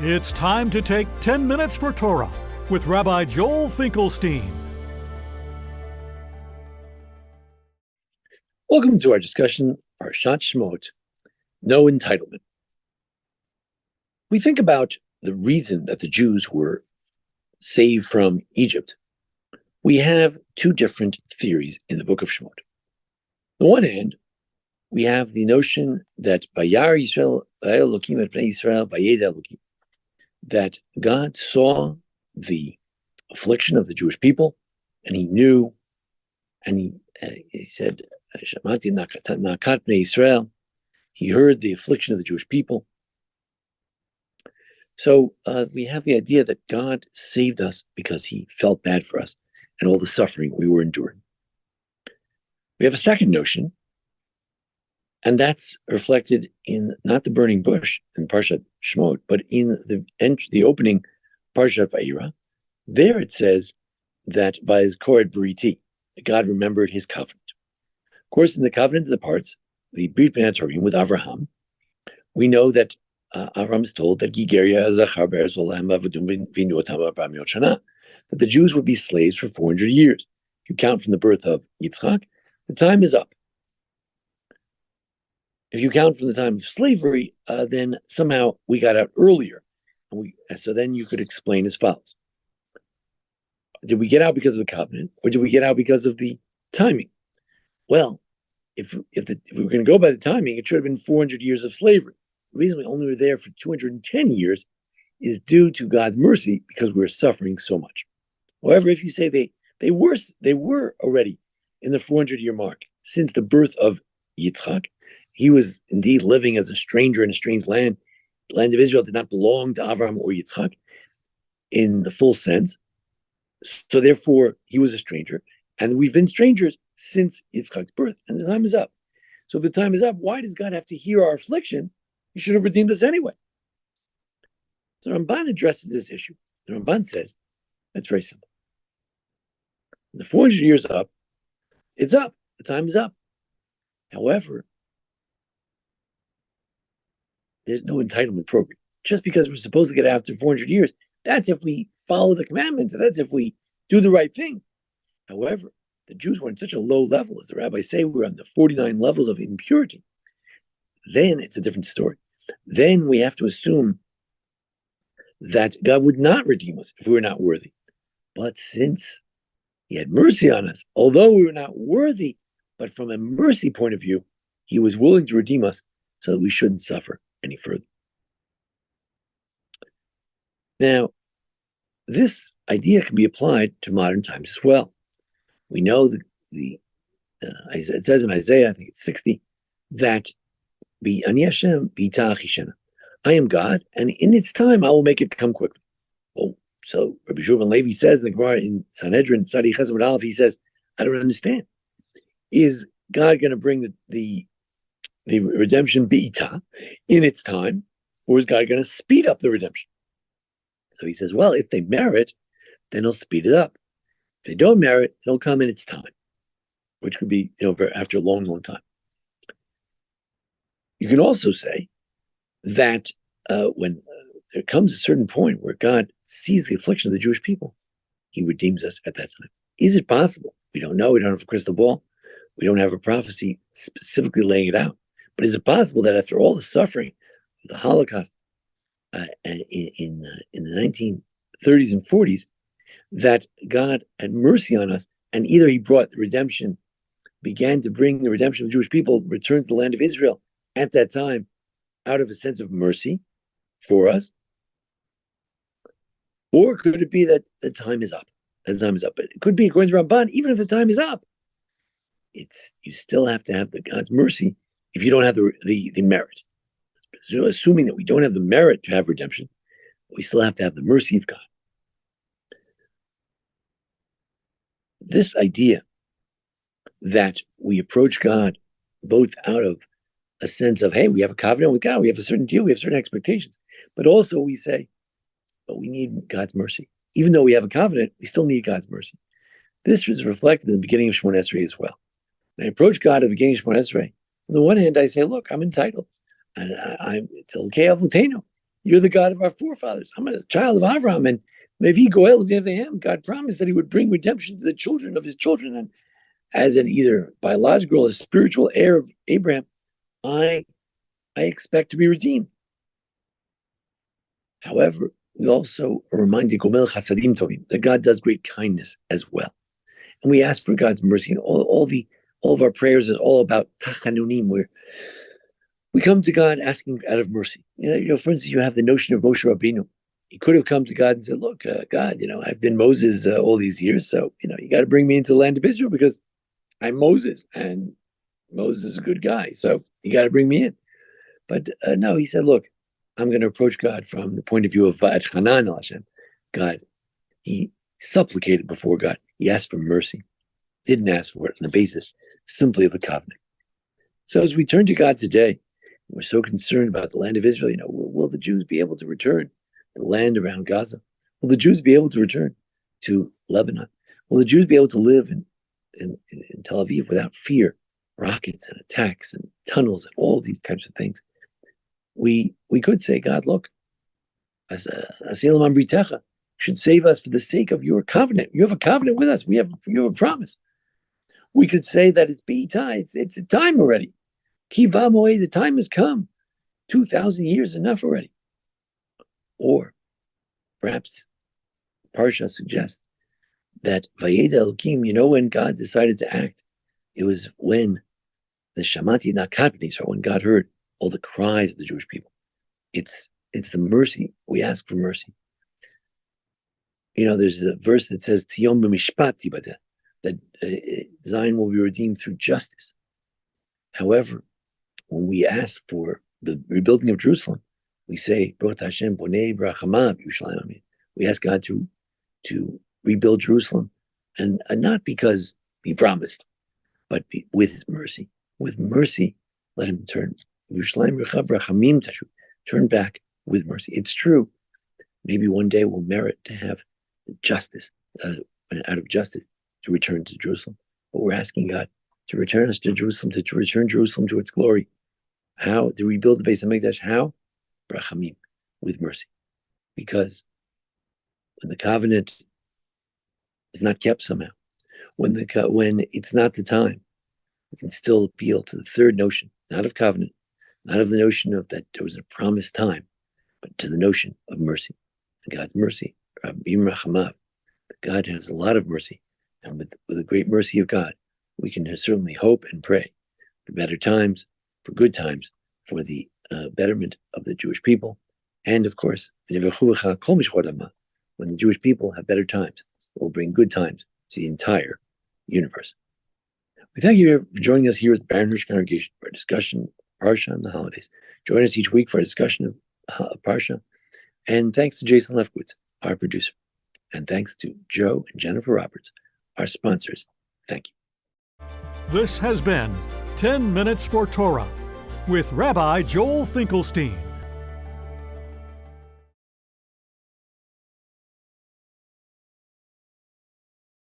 It's time to take 10 minutes for Torah with Rabbi Joel Finkelstein. Welcome to our discussion, Parshat Shemot, No Entitlement. We think about the reason that the Jews were saved from Egypt. We have two different theories in the book of Shemot. On the one hand, we have the notion that Vayar Yisrael Elokim et Bnei Yisrael Vayeda Elokim, that God saw the affliction of the Jewish people, and He knew, and He said, Shamati nakat bnei Yisrael. He heard the affliction of the Jewish people. So we have the idea that God saved us because He felt bad for us and all the suffering we were enduring. We have a second notion, and that's reflected in not the burning bush in Parshat Shemot, but in the opening Parshat Vayira. There it says that by His Kored Bariti, God remembered His covenant. Of course, in the covenant of the parts, the Brit Bnei Torim with Avraham, we know that Avraham is told that that the Jews would be slaves for 400 years. If you count from the birth of Yitzchak, the time is up. If you count from the time of slavery, then somehow we got out earlier. So then you could explain as follows. Did we get out because of the covenant, or did we get out because of the timing? Well, if we were going to go by the timing, it should have been 400 years of slavery. The reason we only were there for 210 years is due to God's mercy because we were suffering so much. However, if you say they were already in the 400-year mark since the birth of Yitzchak, he was indeed living as a stranger in a strange land. The land of Israel did not belong to Avraham or Yitzchak in the full sense. So therefore, he was a stranger. And we've been strangers since Yitzchak's birth, and the time is up. So if the time is up, why does God have to hear our affliction? He should have redeemed us anyway. So Ramban addresses this issue. The Ramban says, that's very simple. The 400 years up, it's up. The time is up. However, there's no entitlement program. Just because we're supposed to get out after 400 years, that's if we follow the commandments, and that's if we do the right thing. However, the Jews were in such a low level, as the rabbis say, we're on the 49 levels of impurity. Then it's a different story. Then we have to assume that God would not redeem us if we were not worthy. But since He had mercy on us, although we were not worthy, but from a mercy point of view, He was willing to redeem us so that we shouldn't suffer any further. Now, this idea can be applied to modern times as well. We know it says in Isaiah, I think it's 60, that Ani Hashem b'ita achishena. I am God, and in its time I will make it come quickly. Well, so Rabbi Shulman Levi says in the Gemara in Sanhedrin, Tzadi Chesed Aleph, he says, I don't understand. Is God going to bring the redemption b'ita in its time, or is God going to speed up the redemption? So he says, well, if they merit, then He'll speed it up. If they don't merit, it'll come in its time, which could be, after a long, long time. You can also say that when there comes a certain point where God sees the affliction of the Jewish people, He redeems us at that time. Is it possible? We don't know. We don't have a crystal ball. We don't have a prophecy specifically laying it out. But is it possible that after all the suffering of the Holocaust in the 1930s and 40s, that God had mercy on us, and either He brought the redemption, began to bring the redemption of the Jewish people, returned to the land of Israel at that time out of a sense of mercy for us, or could it be that the time is up? The time is up. But it could be, according to Ramban, even if the time is up, you still have to have God's mercy if you don't have the merit. So assuming that we don't have the merit to have redemption, we still have to have the mercy of God. This idea that we approach God both out of a sense of, hey, we have a covenant with God, we have a certain deal, we have certain expectations, but also we say, but we need God's mercy. Even though we have a covenant, we still need God's mercy. This is reflected in the beginning of Shemot Esrei as well. When I approach God at the beginning of Shemot Esrei, on the one hand, I say, look, I'm entitled. And it's okay avutenu. You're the God of our forefathers. I'm a child of Abraham, and maybe Goel V'Avraham, God promised that He would bring redemption to the children of His children, and as an either biological or spiritual heir of Abraham, I expect to be redeemed. However, we also are reminded that God does great kindness as well, and we ask for God's mercy. And all of our prayers is all about tachanunim, where we come to God asking out of mercy. For instance, you have the notion of Moshe Rabbeinu. He could have come to God and said, "Look, God, I've been Moses all these years, so you got to bring me into the land of Israel because I'm Moses, and Moses is a good guy, so you got to bring me in." But no, he said, "Look, I'm going to approach God from the point of view of Va'etchanan al Hashem." God, he supplicated before God. He asked for mercy, didn't ask for it on the basis simply of the covenant. So as we turn to God today, we're so concerned about the land of Israel. Will the Jews be able to return to the land around Gaza? Will the Jews be able to return to Lebanon? Will the Jews be able to live in Tel Aviv without fear, rockets and attacks and tunnels and all these types of things? We could say, God, look, Asilam Amritecha should save us for the sake of your covenant. You have a covenant with us. You have a promise. We could say that it's Be'itah, it's a time already. Kiva Moed, the time has come. 2,000 years enough already. Or perhaps Parsha suggests that Vayeda Elokim, when God decided to act, it was when the Shamati Nakatnis, or when God heard all the cries of the Jewish people. It's the mercy. We ask for mercy. There's a verse that says, Tiyom b'mishpat tibadeh, that Zion will be redeemed through justice. However, when we ask for the rebuilding of Jerusalem, we say, Baruch Hashem bonei brachamav Yerushalayim. We ask God to rebuild Jerusalem, and not because He promised, but with His mercy. With mercy, let Him turn. Yerushalayim rechav rachamim tashu. Turn back with mercy. It's true. Maybe one day we'll merit to have justice, out of justice, to return to Jerusalem. But we're asking God to return us to Jerusalem, to return Jerusalem to its glory. How? To rebuild the Beis HaMikdash. How? Brachamim, with mercy. Because when the covenant is not kept somehow, when it's not the time, we can still appeal to the third notion, not of covenant, not of the notion of that there was a promised time, but to the notion of mercy. And God's mercy, Rabim Rachamav. God has a lot of mercy. And with the great mercy of God, we can certainly hope and pray for better times, for good times, for the betterment of the Jewish people. And of course, when the Jewish people have better times, it will bring good times to the entire universe. We thank you for joining us here at the Baron Hirsch Congregation for a discussion of Parsha and the holidays. Join us each week for a discussion of Parsha. And thanks to Jason Lefkowitz, our producer. And thanks to Joe and Jennifer Roberts, our sponsors. Thank you. This has been 10 Minutes for Torah with Rabbi Joel Finkelstein.